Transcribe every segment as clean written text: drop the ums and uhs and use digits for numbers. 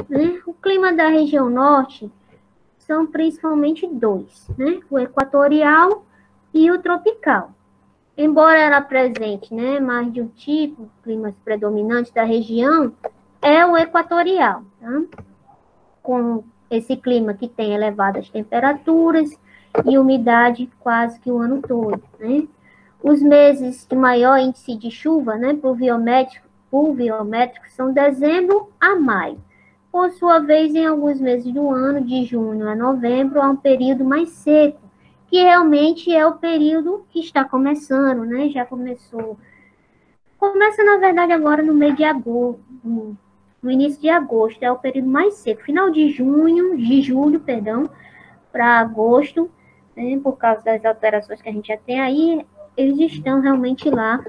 né? O clima da região norte são principalmente dois, né? O equatorial e o tropical. Embora ela apresente, né, mais de um tipo, climas predominantes da região, é o equatorial, tá? Com esse clima que tem elevadas temperaturas e umidade quase que o ano todo, né? Os meses de maior índice de chuva, né, pluviométrico, são dezembro a maio. Por sua vez, em alguns meses do ano, de junho a novembro, há um período mais seco, que realmente é o período que está começando, né? Já começou. Começa, na verdade, agora no mês de agosto, no início de agosto, é o período mais seco. Final de julho, perdão, para agosto, né, por causa das alterações que a gente já tem aí, eles estão realmente lá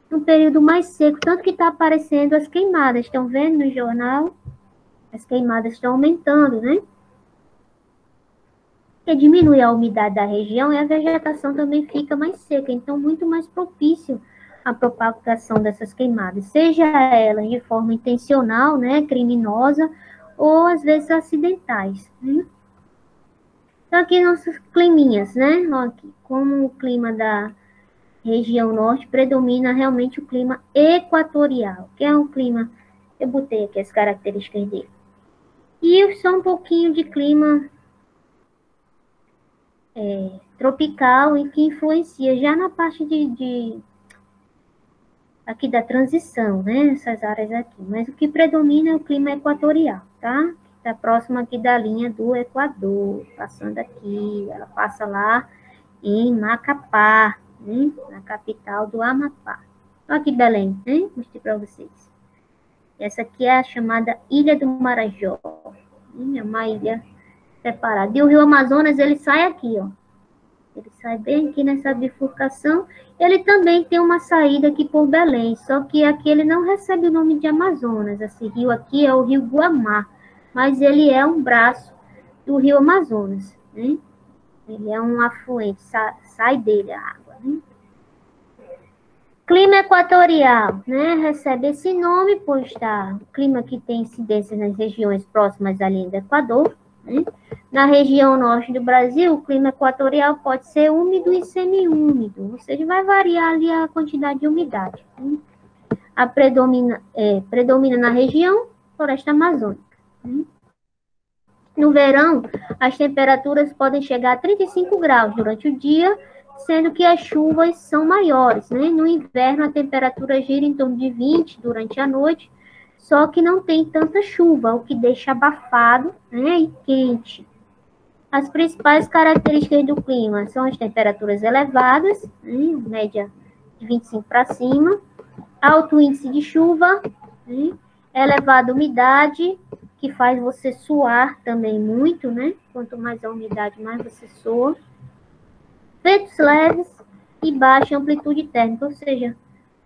no período mais seco, tanto que está aparecendo as queimadas. Estão vendo no jornal? As queimadas estão aumentando, né? Porque diminui a umidade da região e a vegetação também fica mais seca, então muito mais propício à propagação dessas queimadas, seja elas de forma intencional, né, criminosa, ou às vezes acidentais, né? Então aqui nossos climinhas, né? Ó, aqui, como o clima da região norte predomina realmente o clima equatorial, que é um clima, eu botei aqui as características dele. E só um pouquinho de clima tropical e que influencia já na parte aqui da transição, né? Essas áreas aqui. Mas o que predomina é o clima equatorial, tá? Está próximo aqui da linha do Equador, passando aqui, ela passa lá em Macapá, né? Na capital do Amapá. Aqui Belém, né? Mostrei para vocês. Essa aqui é a chamada Ilha do Marajó. É uma ilha separada. E o rio Amazonas, ele sai aqui, ó. Ele sai bem aqui nessa bifurcação. Ele também tem uma saída aqui por Belém, só que aqui ele não recebe o nome de Amazonas. Esse rio aqui é o rio Guamá, mas ele é um braço do rio Amazonas, né? Ele é um afluente, sai dele a água, né? Clima equatorial, né? Recebe esse nome por estar o clima que tem incidência nas regiões próximas à linha do Equador, né? Na região norte do Brasil, o clima equatorial pode ser úmido e semiúmido, ou seja, vai variar ali a quantidade de umidade, né? Predomina na região floresta amazônica, né? No verão, as temperaturas podem chegar a 35 graus durante o dia, sendo que as chuvas são maiores, né? No inverno, a temperatura gira em torno de 20 durante a noite, só que não tem tanta chuva, o que deixa abafado, né, e quente. As principais características do clima são as temperaturas elevadas, né, média de 25 para cima, alto índice de chuva, né, elevada umidade, que faz você suar também muito, né? Quanto mais a umidade, mais você soa. Ventos leves e baixa amplitude térmica, ou seja,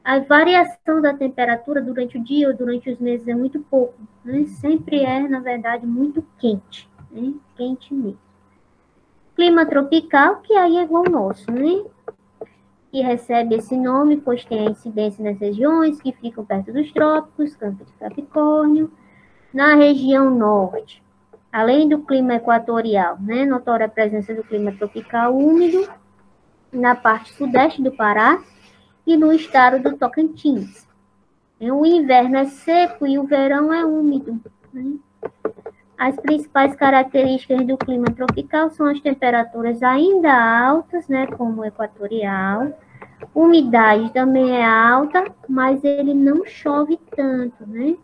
a variação da temperatura durante o dia ou durante os meses é muito pouco, né? Sempre é, na verdade, muito quente, né? Quente mesmo. Clima tropical, que aí é igual ao nosso, né? Que recebe esse nome, pois tem a incidência nas regiões que ficam perto dos trópicos, Campo de Capricórnio. Na região norte, além do clima equatorial, né, notória a presença do clima tropical úmido na parte sudeste do Pará e no estado do Tocantins. O inverno é seco e o verão é úmido, né? As principais características do clima tropical são as temperaturas ainda altas, né, como o equatorial. Umidade também é alta, mas ele não chove tanto, né?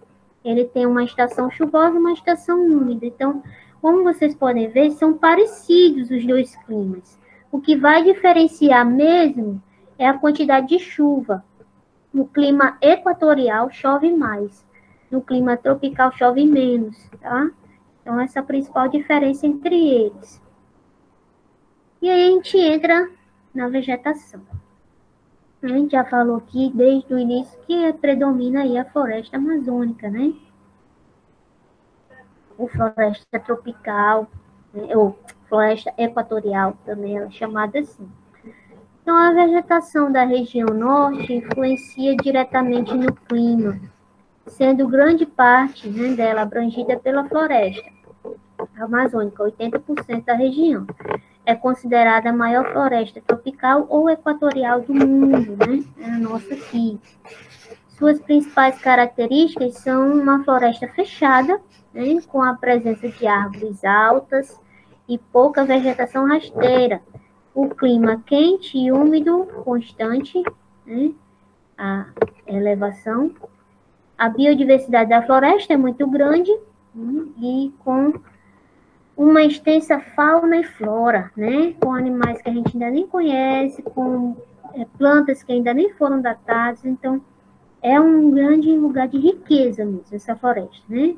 Ele tem uma estação chuvosa e uma estação úmida. Então, como vocês podem ver, são parecidos os dois climas. O que vai diferenciar mesmo é a quantidade de chuva. No clima equatorial chove mais, no clima tropical chove menos, tá? Então, essa é a principal diferença entre eles. E aí a gente entra na vegetação. A gente já falou aqui desde o início que predomina aí a floresta amazônica, né? Ou floresta tropical, né? Ou floresta equatorial também ela é chamada assim. Então, a vegetação da região norte influencia diretamente no clima, sendo grande parte, né, dela abrangida pela floresta amazônica, 80% da região. É considerada a maior floresta tropical ou equatorial do mundo, né? É a nossa aqui. Suas principais características são uma floresta fechada, né, com a presença de árvores altas e pouca vegetação rasteira. O clima quente e úmido constante, né, a elevação. A biodiversidade da floresta é muito grande, né, e com uma extensa fauna e flora, né, com animais que a gente ainda nem conhece, com plantas que ainda nem foram datadas. Então, é um grande lugar de riqueza mesmo, essa floresta, né?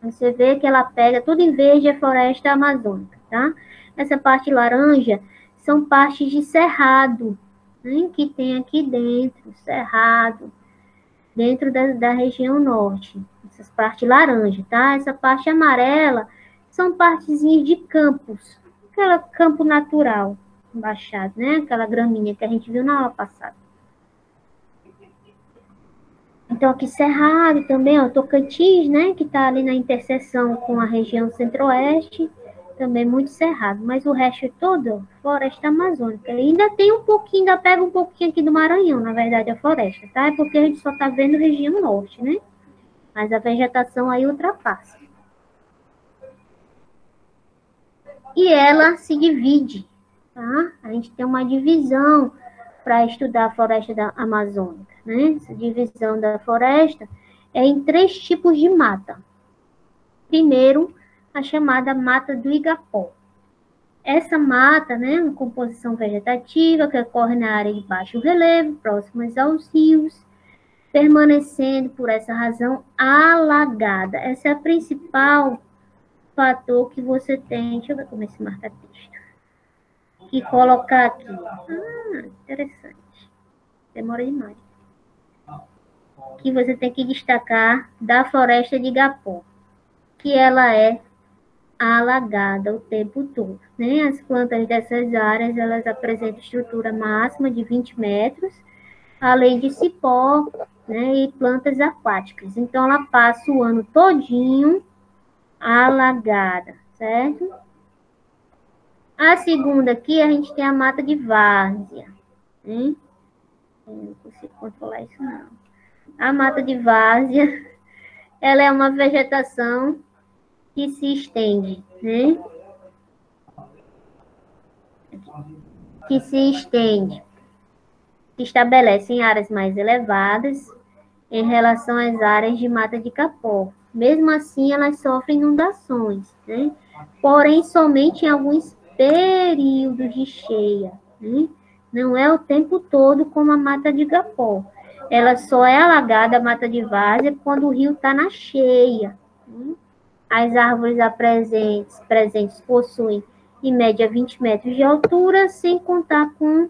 Você vê que ela pega tudo em verde, a floresta amazônica, tá? Essa parte laranja são partes de cerrado, né, que tem aqui dentro, cerrado, dentro da região norte. Essas partes laranja, tá? Essa parte amarela são partezinhas de campos, aquela campo natural, baixado, né? Aquela graminha que a gente viu na aula passada. Então, aqui Cerrado também, ó, Tocantins, né, que está ali na interseção com a região centro-oeste, também muito cerrado, mas o resto é todo floresta amazônica. E ainda tem um pouquinho, ainda pega um pouquinho aqui do Maranhão, na verdade, a floresta, tá? É porque a gente só está vendo região norte, né? Mas a vegetação aí ultrapassa. E ela se divide, tá? A gente tem uma divisão para estudar a floresta amazônica, né? Essa divisão da floresta é em 3 tipos de mata. Primeiro, a chamada mata do Igapó. Essa mata, né, uma composição vegetativa que ocorre na área de baixo relevo, próximas aos rios, permanecendo, por essa razão, alagada. Esse é o principal fator que você tem. Deixa eu ver como é que se marca texto. Que colocar aqui. Interessante. Demora demais. Que você tem que destacar da floresta de Igapó, que ela é alagada o tempo todo, né? As plantas dessas áreas, elas apresentam estrutura máxima de 20 metros, além de cipó, né, e plantas aquáticas. Então, ela passa o ano todinho alagada, certo? A segunda aqui, a gente tem a mata de várzea, né? Eu não consigo controlar isso, não. A mata de várzea, ela é uma vegetação que se estende, né? Que se estende, que estabelece em áreas mais elevadas em relação às áreas de mata de capó. Mesmo assim, elas sofrem inundações, né? Porém, somente em alguns períodos de cheia, né? Não é o tempo todo como a mata de capó. Ela só é alagada, a mata de várzea, quando o rio está na cheia, né? As árvores presentes possuem, em média, 20 metros de altura, sem contar com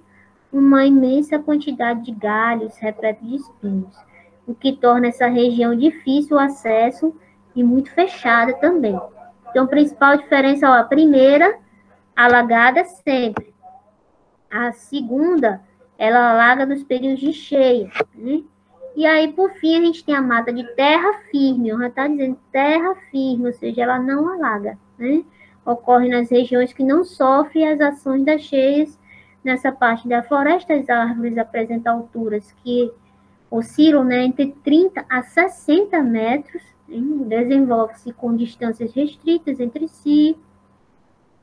uma imensa quantidade de galhos repletos de espinhos, o que torna essa região difícil o acesso e muito fechada também. Então, a principal diferença, ó, a primeira, alagada sempre. A segunda, ela alaga nos períodos de cheia, né? E aí, por fim, a gente tem a mata de terra firme. Já está dizendo terra firme, ou seja, ela não alaga, né? Ocorre nas regiões que não sofrem as ações das cheias. Nessa parte da floresta, as árvores apresentam alturas que oscilam, né, entre 30 a 60 metros, né? Desenvolve-se com distâncias restritas entre si,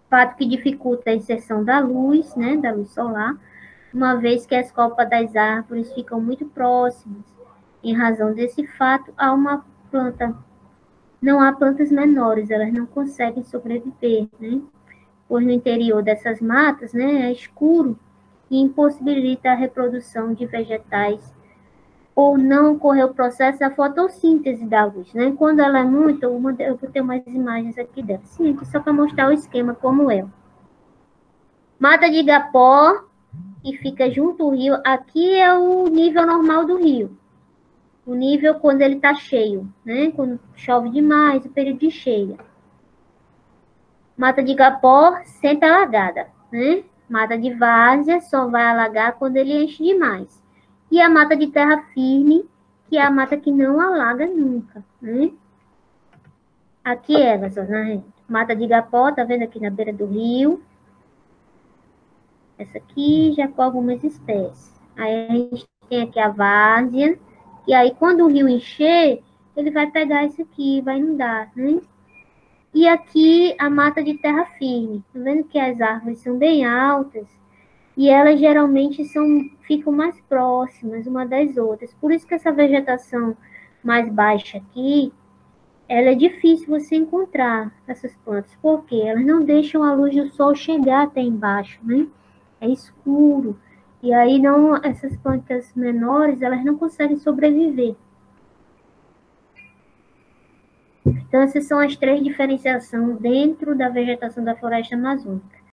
fato que dificulta a inserção da luz, né, da luz solar, uma vez que as copas das árvores ficam muito próximas. Em razão desse fato, não há plantas menores, elas não conseguem sobreviver, né? Pois no interior dessas matas, né, é escuro e impossibilita a reprodução de vegetais ou não ocorrer o processo da fotossíntese da luz, né? Quando ela é muito, eu vou ter umas imagens aqui dela. Sim, aqui só para mostrar o esquema como é. Mata de Igapó, que fica junto ao rio. Aqui é o nível normal do rio. O nível quando ele está cheio, né? Quando chove demais, o período de cheia. Mata de Igapó, sempre alagada, né? Mata de várzea só vai alagar quando ele enche demais. E a mata de terra firme, que é a mata que não alaga nunca, né? Aqui elas, ó, né? Mata de igapó, tá vendo aqui na beira do rio. Essa aqui já com algumas espécies. Aí a gente tem aqui a várzea, e aí quando o rio encher, ele vai pegar isso aqui, vai inundar, né? E aqui a mata de terra firme. Tá vendo que as árvores são bem altas e elas geralmente ficam mais próximas uma das outras. Por isso que essa vegetação mais baixa aqui, ela é difícil você encontrar essas plantas, porque elas não deixam a luz do sol chegar até embaixo, né? É escuro. E aí não, essas plantas menores, elas não conseguem sobreviver. Então, essas são as três diferenciações dentro da vegetação da floresta amazônica.